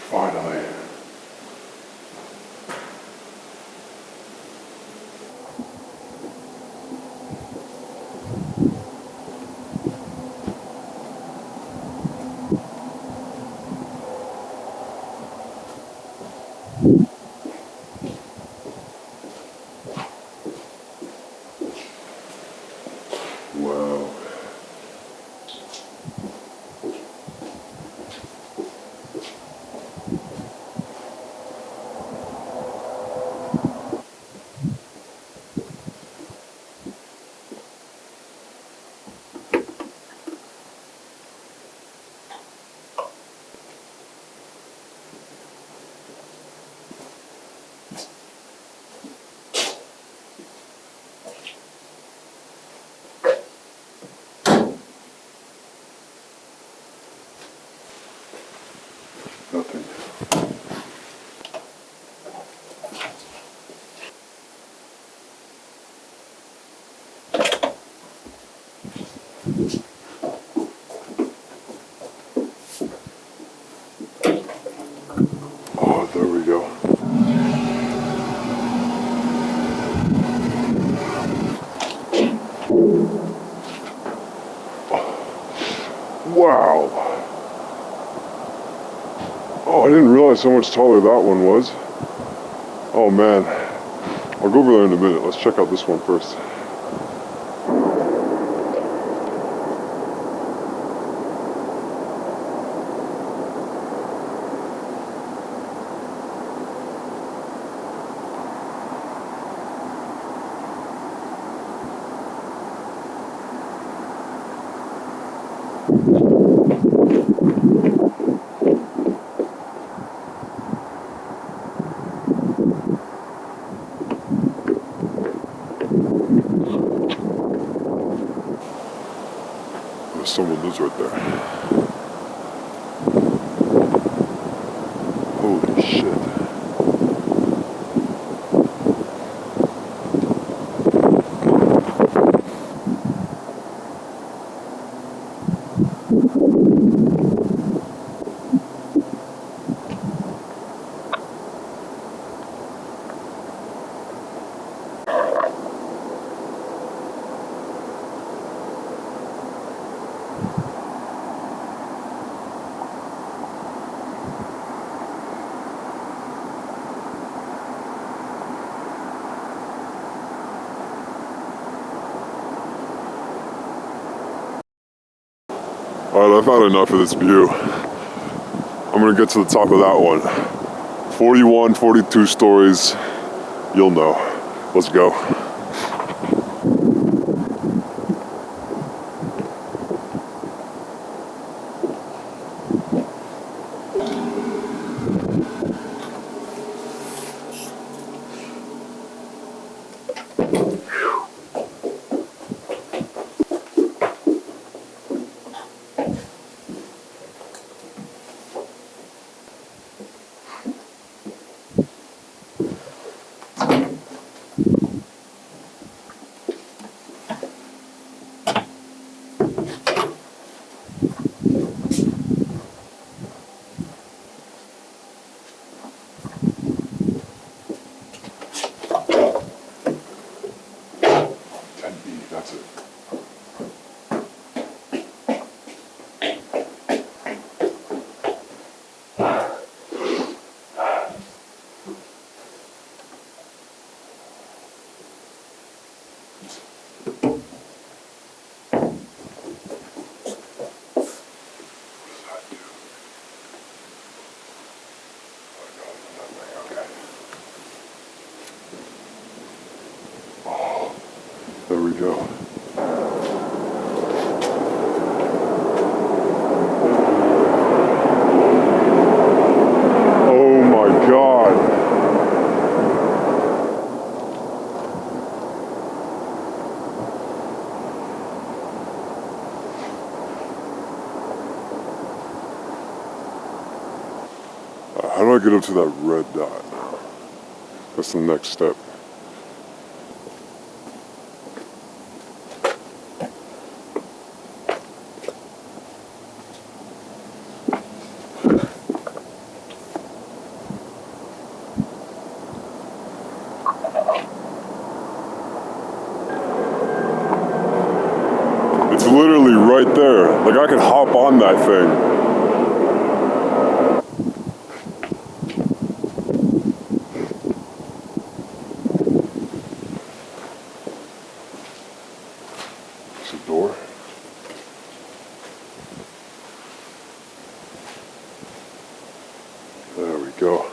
Finally. Wow. Nothing. Oh, there we go. Wow. Oh, I didn't realize how much taller that one was. Oh man. I'll go over there in a minute. Let's check out this one first. Someone lives right there. Holy shit. Alright, I've had enough of this view. I'm gonna get to the top of that one. 41, 42 stories. You'll know. Let's go. How do I get up to that red dot? That's the next step. It's literally right there. Like I could hop on that thing. There's a door. There we go.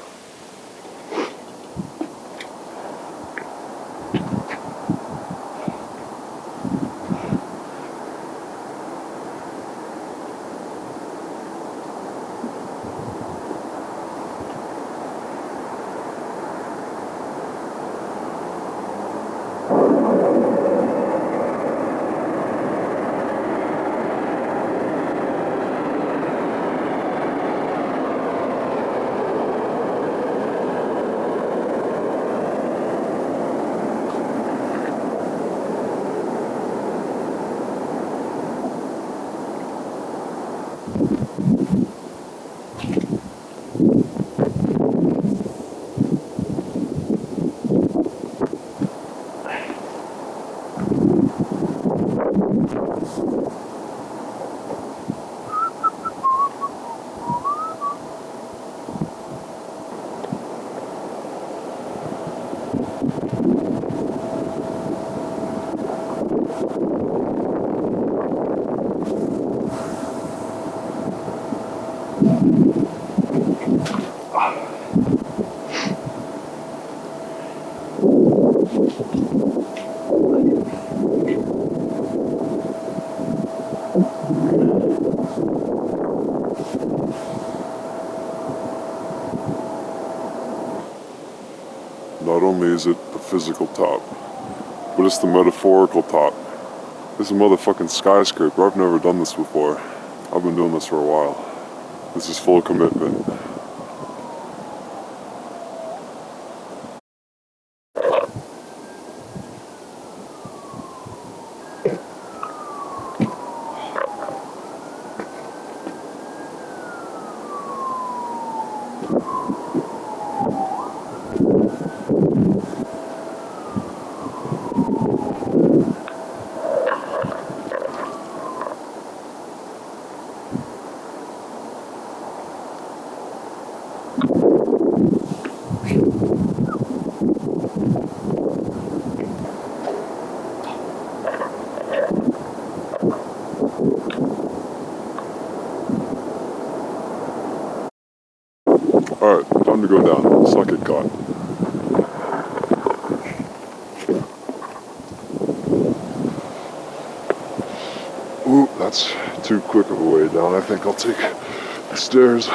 Not only is it the physical top, but it's the metaphorical top. This is a motherfucking skyscraper. I've never done this before. I've been doing this for a while. This is full commitment. Alright, time to go down. Suck it, God. Ooh, that's too quick of a way down. I think I'll take the stairs.